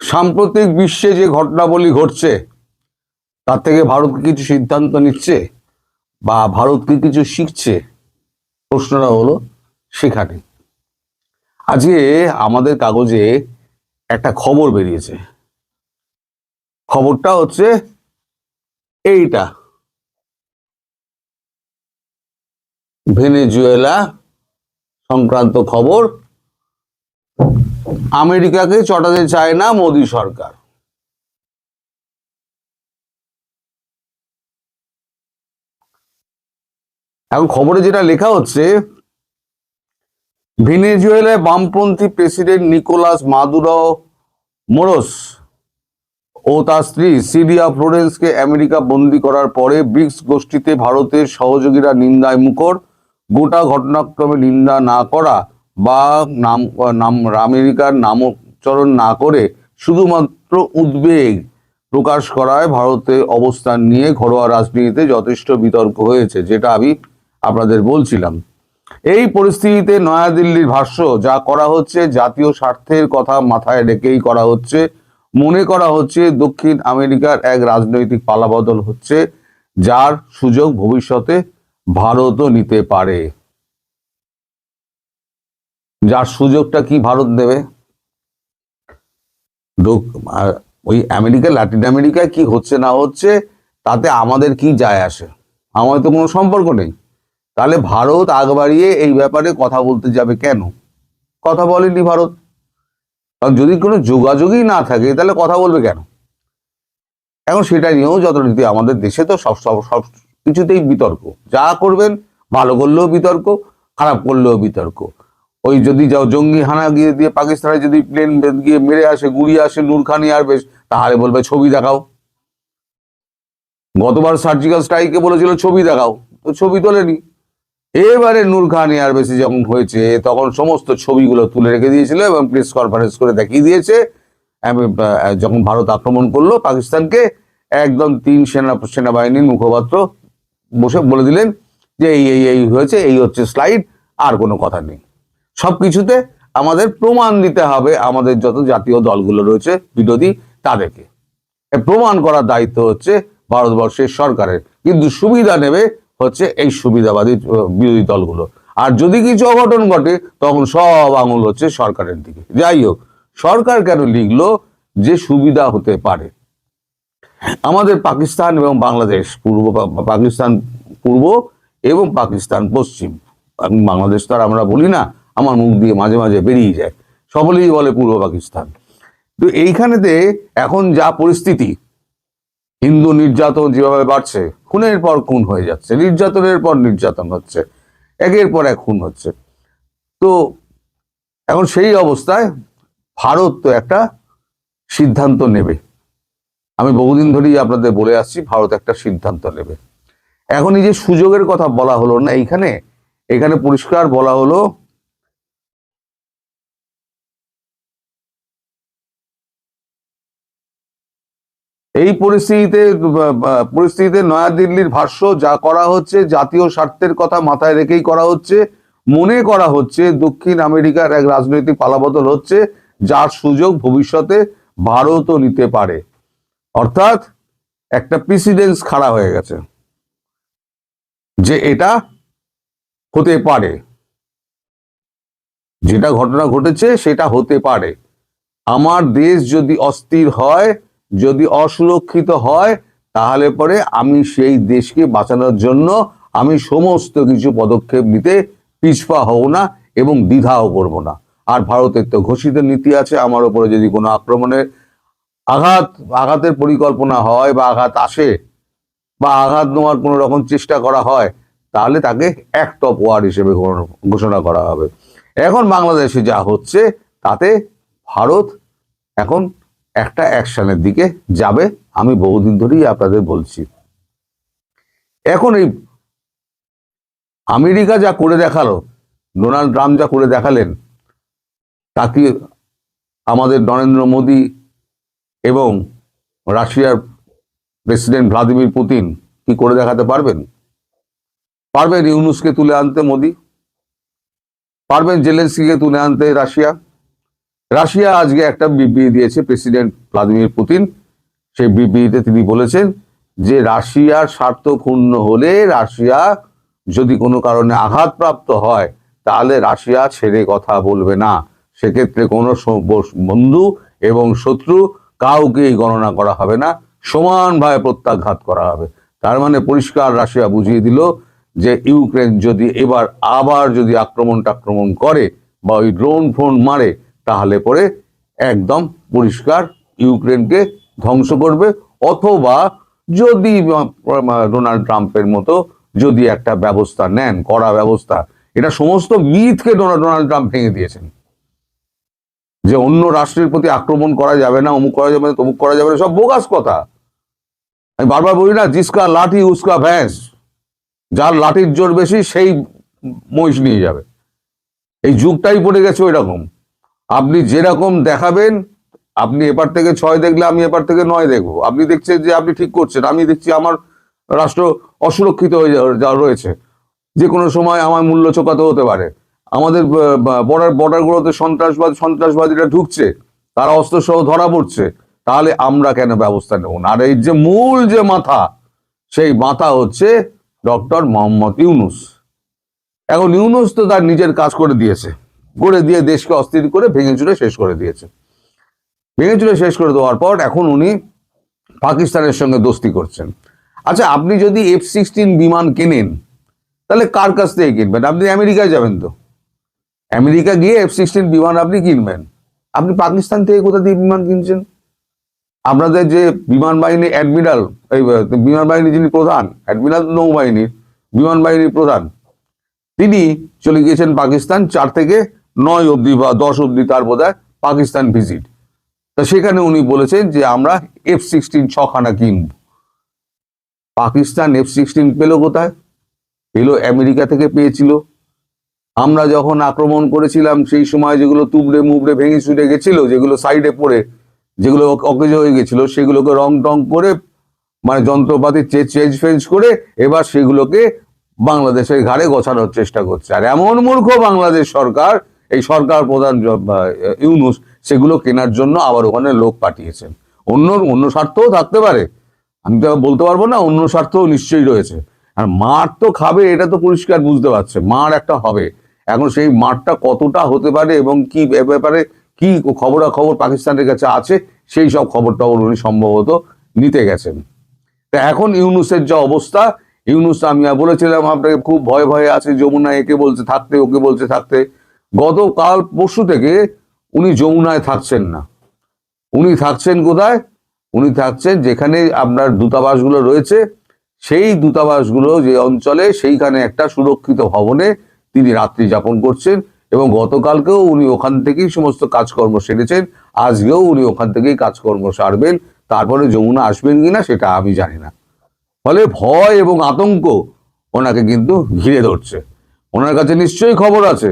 সাম্প্রতিক বিশ্বে যে ঘটনাবলী ঘটছে তার থেকে ভারত কি কিছু সিদ্ধান্ত নিচ্ছে বা ভারত কি কিছু শিখছে, প্রশ্নটা হলো সেখানে। আজকে আমাদের কাগজে একটা খবর বেরিয়েছে। খবরটা হচ্ছে এইটা, ভেনেজুয়েলা সংক্রান্ত খবর। আমেরিকাকে চটাতে চায় না মোদী সরকার। এখন খবরে যেটা লেখা হচ্ছে, ভেনেজুয়েলায় বামপন্থী প্রেসিডেন্ট নিকোলাস মাদুরো মোরোস ও তার স্ত্রী সিলিয়া ফ্লোরেন্সকে আমেরিকা বন্দী করার পরে ব্রিক্স গোষ্ঠীতে ভারতের সহযোগীরা নিন্দায় মুখর। গোটা ঘটনাক্রমে নিন্দা না করা বা আমেরিকার নামোচ্চারণ না করে শুধুমাত্র উদ্বেগ প্রকাশ করায় ভারতের অবস্থান নিয়ে ঘরোয়া রাজনীতিতে যথেষ্ট বিতর্ক হয়েছে, যেটা আমি আপনাদের বলছিলাম। এই পরিস্থিতিতে নয়াদিল্লির ভাষ্য, যা করা হচ্ছে জাতীয় স্বার্থের কথা মাথায় রেখেই করা হচ্ছে। মনে করা হচ্ছে দক্ষিণ আমেরিকার এক রাজনৈতিক পালাবদল হচ্ছে, যার সুযোগ ভবিষ্যতে ভারতও নিতে পারে। যার সুযোগটা কি ভারত দেবে? ওই আমেরিকা, লাতিন আমেরিকায় কি হচ্ছে না হচ্ছে তাতে আমাদের কি যায় আসে? আমাদের তো কোনো সম্পর্ক নেই। তাহলে ভারত আগ বাড়িয়ে এই ব্যাপারে কথা বলতে যাবে কেন? কথা বলেনি ভারত। কারণ যদি কোনো যোগাযোগই না থাকে তাহলে কথা বলবে কেন? এখন সেটা নিয়েও যথারীতি আমাদের দেশে তো সব সব সব কিছুতেই বিতর্ক। যা করবেন, ভালো করলেও বিতর্ক, খারাপ করলেও বিতর্ক। ওই যদি যাও জঙ্গি হানা গিয়ে দিয়ে পাকিস্তানে যদি প্লেন গিয়ে মেরে আসে, গুড়িয়ে আসে নূর খান এয়ারবেস, তাহলে বলবে ছবি দেখাও। গতবার সার্জিক্যাল স্ট্রাইকে বলেছিল ছবি দেখাও, তো ছবি তোলেনি। এবারে নূর খান এয়ারবেসে যখন হয়েছে তখন সমস্ত ছবিগুলো তুলে রেখে দিয়েছিল এবং প্রেস কনফারেন্স করে দেখিয়ে দিয়েছে। যখন ভারত আক্রমণ করলো পাকিস্তানকে, একদম 3 সেনাবাহিনীর মুখপাত্র বসে বলে দিলেন যে এই এই এই হয়েছে, এই হচ্ছে স্লাইড, আর কোনো কথা নেই। সবকিছুতে আমাদের প্রমাণ দিতে হবে, আমাদের যত জাতীয় দলগুলো রয়েছে বিরোধী, তাদেরকে প্রমাণ করার দায়িত্ব হচ্ছে ভারতবর্ষের সরকারের। কিন্তু সুবিধা নেবে হচ্ছে এই সুবিধাবাদী বিরোধী দলগুলো। আর যদি কিছু অঘটন ঘটে তখন সব আঙুল হচ্ছে সরকারের দিকে। যাই হোক, সরকার কেন লিখলো? যে সুবিধা হতে পারে। আমাদের পাকিস্তান এবং বাংলাদেশ, পাকিস্তান পূর্ব এবং পাকিস্তান পশ্চিম, বাংলাদেশ তো আর আমরা বলি না, আমার মুখ দিয়ে মাঝে মাঝে বেরিয়ে যায়, সকলেই বলে পূর্ব পাকিস্তান। তো এইখানেতে এখন যা পরিস্থিতি, হিন্দু নির্যাতন যেভাবে বাড়ছে, খুনের পর খুন হয়ে যাচ্ছে, নির্যাতনের পর নির্যাতন হচ্ছে, একের পর এক খুন হচ্ছে। তো এখন সেই অবস্থায় ভারত তো একটা সিদ্ধান্ত নেবে। আমি বহুদিন ধরেই আপনাদের বলে আসছি ভারত একটা সিদ্ধান্ত নেবে। এখন এই যে সুযোগের কথা বলা হলো না, এখানে পরিষ্কার বলা হলো এই পরিস্থিতিতে নয়াদিল্লির ভাষ্য, যা করা হচ্ছে জাতীয় স্বার্থের কথা মাথায় রেখেই করা হচ্ছে। মনে করা হচ্ছে দক্ষিণ আমেরিকার এক রাজনৈতিক পালাবদল হচ্ছে, যার সুযোগ ভবিষ্যতে ভারতও নিতে পারে। অর্থাৎ একটা প্রেসিডেন্স খাড়া হয়ে গেছে যে এটা হতে পারে, যেটা ঘটনা ঘটেছে সেটা হতে পারে। আমার দেশ যদি অস্থির হয়, যদি অসুরক্ষিত হয়, তাহলে পরে আমি সেই দেশকে বাঁচানোর জন্য আমি সমস্ত কিছু পদক্ষেপ নিতে পিছপা হব না এবং দ্বিধাও করব না। আর ভারতের তো ঘোষিত নীতি আছে, আমার উপরে যদি কোনো আক্রমণের আঘাতের পরিকল্পনা হয় বা আঘাত আসে বা আঘাত নেওয়ার কোনো রকম চেষ্টা করা হয়, তাহলে তাকে অ্যাক্ট অফ ওয়ার হিসেবে ঘোষণা করা হবে। এখন বাংলাদেশে যা হচ্ছে তাতে ভারত এখন একটা অ্যাকশনের দিকে যাবে, আমি বহুদিন ধরেই আপনাদের বলছি। এখন এই আমেরিকা যা করে দেখালো, ডোনাল্ড ট্রাম্প যা করে দেখালেন, তাকে আমাদের নরেন্দ্র মোদী এবং রাশিয়ার প্রেসিডেন্ট ভ্লাদিমির পুতিন কি করে দেখাতে পারবেন? পারবেন ইউনুসকে তুলে আনতে মোদী? পারবেন জেলেনস্কিকে তুলে আনতে রাশিয়া? রাশিয়া আজকে একটা বিবৃতি দিয়েছে, প্রেসিডেন্ট ভ্লাদিমির পুতিন সেই বিবৃতিতে তিনি বলেছেন যে রাশিয়ার স্বার্থ ক্ষুণ্ণ হলে, রাশিয়া যদি কোনো কারণে আঘাতপ্রাপ্ত হয়, তাহলে রাশিয়া ছেড়ে কথা বলবে না। সেক্ষেত্রে কোনো বন্ধু এবং শত্রু কাউকেই গণনা করা হবে না, সমানভাবে প্রত্যাঘাত করা হবে। তার মানে পরিষ্কার রাশিয়া বুঝিয়ে দিল যে ইউক্রেন যদি এবার আবার যদি আক্রমণ করে বা ওই ড্রোন ফোন মারে, তাহলে পরে একদম পরিষ্কার ইউক্রেনকে ধ্বংস করবে, অথবা যদি ডোনাল্ড ট্রাম্পের মতো যদি একটা ব্যবস্থা নেন, কড়া ব্যবস্থা। এটা সমস্ত মিথকে ডোনাল্ড ট্রাম্প ভেঙে দিয়েছেন, যে অন্য রাষ্ট্রের প্রতি আক্রমণ করা যাবে না, অমুক করা যাবে না, তমুক করা যাবে না, সব বোগাস কথা। আমি বারবার বলি না, জিসকা লাঠি উসকা ভ্যাঁস, যার লাঠির জোর বেশি সেই মহিষ নিয়ে যাবে। এই যুগটাই পড়ে গেছে ওই রকম। আপনি যেরকম দেখাবেন, আপনি এপার থেকে 6 দেখলে আমি এপার থেকে 9 দেখবো। আপনি দেখছেন যে আপনি ঠিক করছেন, আমি দেখছি আমার রাষ্ট্র অসুরক্ষিত হয়ে রয়েছে, যে কোনো সময় আমার মূল্য চোকাতে হতে পারে। আমাদের বর্ডারগুলোতে সন্ত্রাসবাদীরা ঢুকছে, তারা অস্ত্র সহ ধরা পড়ছে, তাহলে আমরা কেন ব্যবস্থা নেব না? আর এই যে মূল যে মাথা, সেই মাথা হচ্ছে ডক্টর মোহাম্মদ ইউনূস। এখন ইউনূস তো তার নিজের কাজ করে দিয়েছে, করে দিয়ে দেশকে অস্থির করে ভেঙে চুরে শেষ করে দিয়েছে। ভেঙে চুরে শেষ করে দেওয়ার পর এখন উনি পাকিস্তানের সঙ্গে দোস্তি করছেন। আচ্ছা, আপনি যদি F-16 বিমান কেনেন, তাহলে কার কাছ থেকে কিনবেন? আপনি আমেরিকায় যাবেন তো, আমেরিকা গিয়ে F-16 বিমান আপনি কিনবেন। আপনি পাকিস্তান থেকে কোথা দিয়ে বিমান কিনছেন? আপনাদের যে বিমান বাহিনী অ্যাডমিরাল, এই বিমান বাহিনী যিনি প্রধান, অ্যাডমিরাল নৌবাহিনীর বিমান বাহিনীর প্রধান, তিনি চলে গিয়েছেন পাকিস্তান 4 থেকে 9 অব্দি বা 10 অব্দি তার বোধহয় পাকিস্তান ভিজিট। তা সেখানে উনি বলেছেন যে আমরা F-16 6খানা কিনব। পাকিস্তান F-16 পেল কোথায়? পেল আমেরিকা থেকে পেয়েছিল। আমরা যখন আক্রমণ করেছিলাম সেই সময় যেগুলো তুবড়ে মুবড়ে ভেঙে ছুটে গেছিল, যেগুলো সাইডে পড়ে, যেগুলো অকেজ হয়ে গেছিল, সেগুলোকে রং টং করে, মানে যন্ত্রপাতি চেঞ্জ ফেঞ্জ করে এবার সেগুলোকে বাংলাদেশের ঘাড়ে গোছানোর চেষ্টা করছে। আর এমন মূর্খ বাংলাদেশ সরকার, এই সরকার প্রধান ইউনূস, সেগুলো কেনার জন্য আবার ওখানে লোক পাঠিয়েছেন। অন্য স্বার্থও থাকতে পারে, আমি তো বলতে পারবো না, অন্য স্বার্থও নিশ্চয়ই রয়েছে। আর মার তো খাবে, এটা তো পরিষ্কার বুঝতে পারছে, মার একটা হবে। এখন সেই মারটা কতটা হতে পারে এবং কি ব্যাপারে কি খবরাখবর পাকিস্তানের কাছে আছে, সেই সব খবরটা উনি সম্ভবত নিতে গেছেন। তা এখন ইউনূসের যা অবস্থা, ইউনূস, আমি বলেছিলাম আপনাকে, খুব ভয়ে আছে। যমুনা একে বলছে থাকতে, ওকে বলছে থাকতে। গতকাল পরশু থেকে উনি যমুনায় থাকছেন না। উনি থাকছেন কোথায়? উনি থাকছেন যেখানে আপনার দূতাবাসগুলো রয়েছে, সেই দূতাবাসগুলো যে অঞ্চলে, সেইখানে একটা সুরক্ষিত ভবনে তিনি রাত্রি যাপন করছেন। এবং গতকালকেও উনি ওখান থেকেই সমস্ত কাজকর্ম সেরেছেন, আজকেও উনি ওখান থেকেই কাজকর্ম সারবেন। তারপরে যমুনা আসবেন কিনা সেটা আমি জানি না। ফলে ভয় এবং আতঙ্ক ওনাকে কিন্তু ঘিরে ধরছে। ওনার কাছে নিশ্চয়ই খবর আছে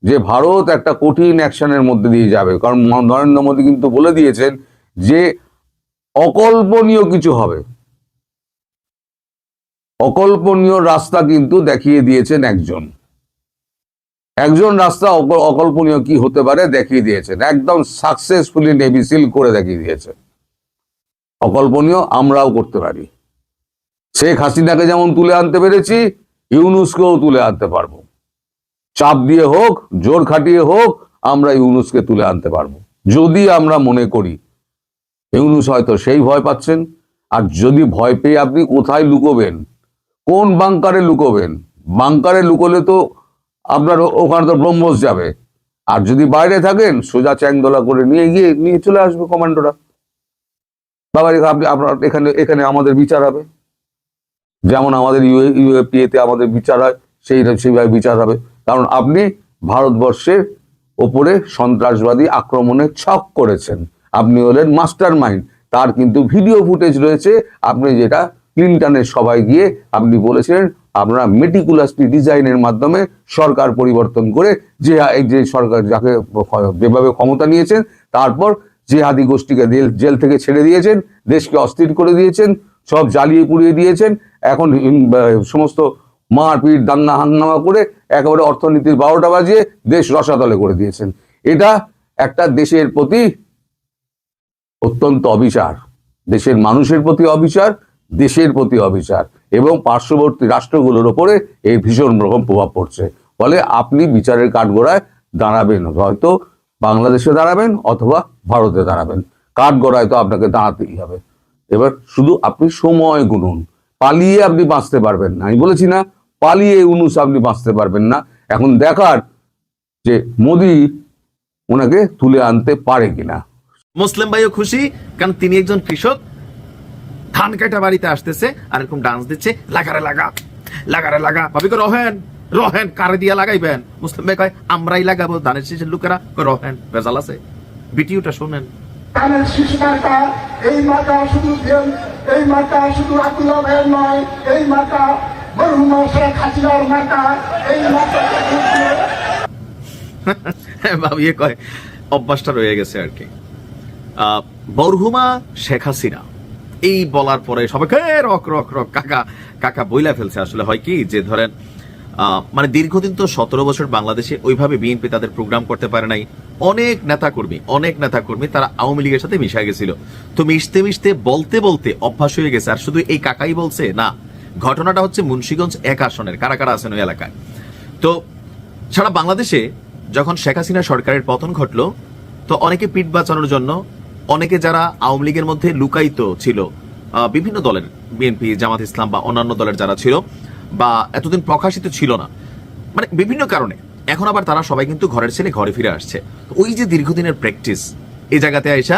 যে ভারত একটা কঠিন অ্যাকশনের মধ্যে দিয়ে যাবে, কারণ নরেন্দ্র মোদী কিন্তু বলে দিয়েছেন যে অকল্পনীয় কিছু হবে। অকল্পনীয় রাস্তা কিন্তু দেখিয়ে দিয়েছেন একজন রাস্তা অকল্পনীয় কি হতে পারে দেখিয়ে দিয়েছেন, একদম সাকসেসফুলি নেভি সিল করে দেখিয়ে দিয়েছে। অকল্পনীয় আমরাও করতে পারি। শেখ হাসিনাকে যেমন তুলে আনতে পেরেছি, ইউনূসকেও তুলে আনতে পারবো। চাপ দিয়ে হোক, জোর খাটিয়ে হোক, আমরা ইউনূসকে তুলে আনতে পারবো, যদি আমরা মনে করি। ইউনূস হয়তো সেই ভয় পাচ্ছেন। আর যদি ভয় পেয়ে আপনি কোথায় লুকোবেন, কোন বাংকারে লুকোবেন? বাংকারে লুকোলে তো আপনার ওখানে তো ব্রহ্মস যাবে। আর যদি বাইরে থাকেন, সোজা চ্যাংদোলা করে নিয়ে চলে আসবে কমান্ডোরা। বাবার আপনার এখানে আমাদের বিচার হবে, যেমন আমাদের ইউএপিএতে আমাদের বিচার হয়, সেইভাবে বিচার হবে। কারণ আপনি ভারতবর্ষের ওপরে সন্ত্রাসবাদী আক্রমণের ছক করেছেন, আপনি হলেন মাস্টার মাইন্ড। তার কিন্তু ভিডিও ফুটেজ রয়েছে, আপনি যেটা ক্লিনটনের সভায় গিয়ে আপনি বলেছিলেন আপনারা মেটিকুলাসলি ডিজাইনের মাধ্যমে সরকার পরিবর্তন করে যে সরকার যাকে যেভাবে ক্ষমতা নিয়েছেন, তারপর জিহাদি গোষ্ঠীকে জেল থেকে ছেড়ে দিয়েছেন, দেশকে অস্থির করে দিয়েছেন, সব জ্বালিয়ে পুড়িয়ে দিয়েছেন। এখন সমস্ত মারপিট দাঙ্গা হাঙ্গামা করে একেবারে অর্থনীতির 12টা বাজিয়ে দেশ রসাতলে করে দিয়েছেন। এটা একটা দেশের প্রতি অত্যন্ত অবিচার, দেশের মানুষের প্রতি অবিচার, দেশের প্রতি অবিচার, এবং পার্শ্ববর্তী রাষ্ট্রগুলোর ওপরে এই ভীষণ রকম প্রভাব পড়ছে। ফলে আপনি বিচারের কাঠগড়ায় দাঁড়াবেন, হয়তো বাংলাদেশে দাঁড়াবেন অথবা ভারতে দাঁড়াবেন, কাঠগড়ায় তো আপনাকে দাঁড়াতেই হবে। এবার শুধু আপনি সময় গুনুন, পালিয়ে আপনি বাঁচতে পারবেন না, আমি বলেছি না পালিয়ে ইউনূস আপনি বাঁচতে পারবেন না। এখন দেখার যে মোদি ওনাকে তুলে আনতে পারে কিনা। মুসলিম ভাইও খুশি, কারণ তিনি একজন কৃষক, ধান কাটা বাড়িতে আসতেছে আর এরকম ডান্স দিচ্ছে, লাগারে লাগা লাগারে লাগা, ভাবি কো রহেন রহেন কারে দিয়া লাগাইবেন। মুসলিম ভাই কয় আমরাই লাগাবো, ধানের শীষের লোকেরা কয় রহেন, ভেজাল আছে। ভিডিওটা শুনেন। ধানের শীষ মার্কা, এই মার্কা শুধু এই মার্কা শুধু আব্দুল্লাহ ভাইয়ের নয়, এই মার্কা মরহুমা শেখ হাসিনার মার্কা, এই মার্কা ভাবিয়ে কয় অভ্যাসটা রয়ে গেছে আর কি। মরহুমা শেখ হাসিনা এই বলার পরে সবাইকে রক রক রক কাকা কাকা বইলা ফেলছে। আসলে হয় কি যে ধরেন মানে দীর্ঘদিন তো 17 বছর বাংলাদেশে ওইভাবে বিএনপি তাদের প্রোগ্রাম করতে পারে নাই। অনেক নেতাকর্মী তারা আওয়ামী লীগের সাথে মিশা গেছিল। তো মিশতে মিশতে বলতে বলতে অভ্যাস হয়ে গেছে। আর শুধু এই কাকাই বলছে না, ঘটনাটা হচ্ছে মুন্সিগঞ্জ 1 আসনের, কারা কারা আছেন ওই এলাকায়। তো সারা বাংলাদেশে যখন শেখ হাসিনা সরকারের পতন ঘটলো, তো অনেকে পিঠ বাঁচানোর জন্য, অনেকে যারা আওয়ামী লীগের মধ্যে লুকায়িত ছিল, বিভিন্ন দলের, বিএনপি, জামাত ইসলাম বা অন্যান্য দলের যারা ছিল বা এতদিন প্রকাশিত ছিল না, মানে বিভিন্ন কারণে, এখন আবার তারা সবাই কিন্তু ঘরের ছেলে ঘরে ফিরে আসছে। ওই যে দীর্ঘদিনের প্র্যাকটিস, এই জায়গাতে আইসা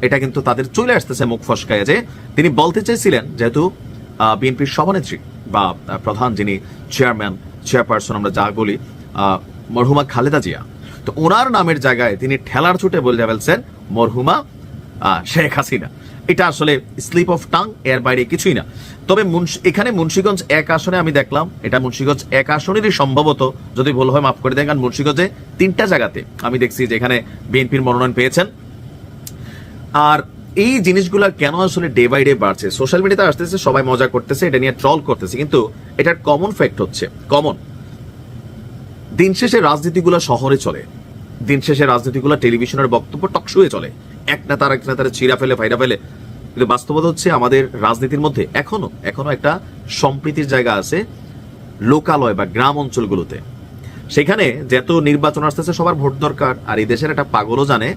এটা কিন্তু তাদের চলে আসতেছে মুখ ফসকায়। যে তিনি বলতে চাইছিলেন, যেহেতু বিএনপির সভানেত্রী বা প্রধান যিনি চেয়ারপারসন আমরা যা বলি, মরহুমা খালেদা জিয়া, তো ওনার নামের জায়গায় তিনি ঠেলার ছুটে বলে ফেলছেন মরহুমা শেখ হাসিনা। এটা আসলে স্লিপ অফ টাং, এর বাইরে কিছুই না। তবে এখানে মুন্সিগঞ্জ 1 আসনে আমি দেখলাম, এটা মুন্সিগঞ্জ 1 আসনেরই সম্ভবত, যদি ভুল হয় মাফ করে দেন, কারণ মুন্সিগঞ্জে 3টা জায়গাতে আমি দেখছি যেখানে বিএনপির মনোনয়ন পেয়েছেন। আর এই জিনিসগুলা কেন আসলে ডে বাই ডে বাড়ছে, সোশ্যাল মিডিয়াতে আসতেছে, সবাই মজা করতেছে, এটা নিয়ে ট্রল করতেছে, কিন্তু এটার কমন ফ্যাক্ট হচ্ছে, দিন শেষে রাজনীতিগুলো শহরে চলে, দিন শেষে রাজনীতিগুলো টেলিভিশনের বক্তব্য টকশোয়ে চলে, এক নেতার চিরা ফেলে ফাইরা ফেলে। কিন্তু বাস্তবতা হচ্ছে আমাদের রাজনীতির মধ্যে এখনো একটা সম্প্রীতির জায়গা আছে লোকালয় বা গ্রাম অঞ্চলগুলোতে। সেখানে যত নির্বাচন আসতেছে সবার ভোট দরকার। আর এই দেশের একটা পাগলও জানে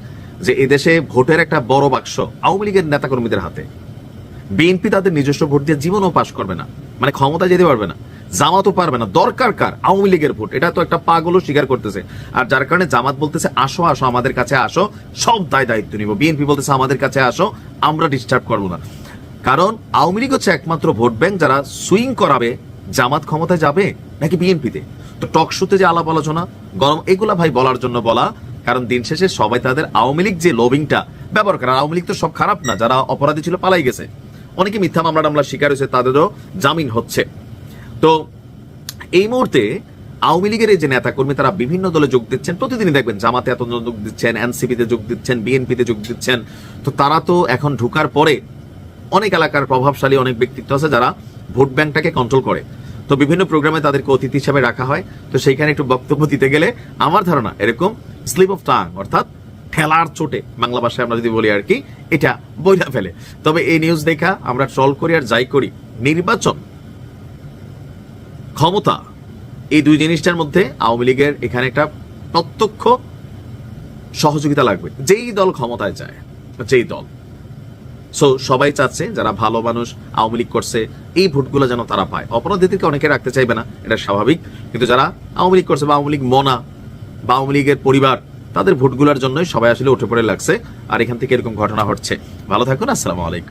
যে এই দেশে ভোটের একটা বড় বাক্স আওয়ামী লীগের নেতাকর্মীদের হাতে। বিএনপি তাদের নিজস্ব ভোট দিয়ে জীবনও পাশ করবে না, মানে ক্ষমতা যেতে পারবে না, জামাতও পারবে না। দরকার কার? আওয়ামী লীগের ভোট। এটা তো একটা পাগলও স্বীকার করতেছে। আর যার কারণে জামাত বলতেছে আসো আসো আমাদের কাছে আসো, সব দায়িত্ব নিব। বিএনপি বলতেছে আমাদের কাছে আসো, আমরা ডিস্টার্ব করবো না। কারণ আওয়ামী লীগ হচ্ছে একমাত্র ভোট ব্যাংক যারা সুইং করাবে জামাত ক্ষমতায় যাবে নাকি বিএনপিতে। তো টক শোতে যে আলাপ আলোচনা গরম, এগুলা ভাই বলার জন্য বলা, কারণ দিন শেষে সবাই তাদের আওয়ামী লীগ যে লবিংটা ব্যবহার করে। আওয়ামী লীগ তো সব খারাপ না, যারা অপরাধী ছিল পালাই গেছে, অনেকে মিথ্যা মামলা শিকার হয়েছে, তাদেরও জামিন হচ্ছে। তো এই মুহূর্তে আওয়ামী লীগের এই যে নেতাকর্মী তারা বিভিন্ন দলে যোগ দিচ্ছেন, প্রতিদিনই দেখবেন জামাতে এত যোগ দিচ্ছেন, এনসিপিতে যোগ দিচ্ছেন, বিএনপিতে যোগ দিচ্ছেন। তো তারা তো এখন ঢুকার পরে অনেক এলাকার প্রভাবশালী অনেক ব্যক্তিত্ব আছে যারা ভোট ব্যাংকটাকে কন্ট্রোল করে। তো বিভিন্ন প্রোগ্রামে তাদেরকে অতিথি হিসাবে রাখা হয়। তো সেইখানে একটু বক্তব্য দিতে গেলে আমার ধারণা এরকম স্লিপ অফ টাং, অর্থাৎ ঠেলার চোটে বাংলা ভাষায় আমরা যদি বলি আর কি, এটা বইলা ফেলে। তবে এই নিউজ দেখা আমরা ট্রল করি আর যাই করি, নির্বাচন, ক্ষমতা, এই দুই জিনিসটার মধ্যে আওয়ামী লীগের এখানে একটা প্রত্যক্ষ সহযোগিতা লাগবে। যেই দল ক্ষমতায় যায়, যেই দল, সো সবাই চাচ্ছে যারা ভালো মানুষ আওয়ামী লীগ করছে এই ভোটগুলো যেন তারা পায়। অপরাধীদেরকে অনেকে রাখতে চাইবে না, এটা স্বাভাবিক। কিন্তু যারা আওয়ামী লীগ করছে বা আওয়ামী লীগ মনা বা আওয়ামী লীগের পরিবার, তাদের ভোটগুলোর জন্যই সবাই আসলে উঠে পড়ে লাগছে। আর এখান থেকে এরকম ঘটনা ঘটছে। ভালো থাকুন, আসসালামু আলাইকুম।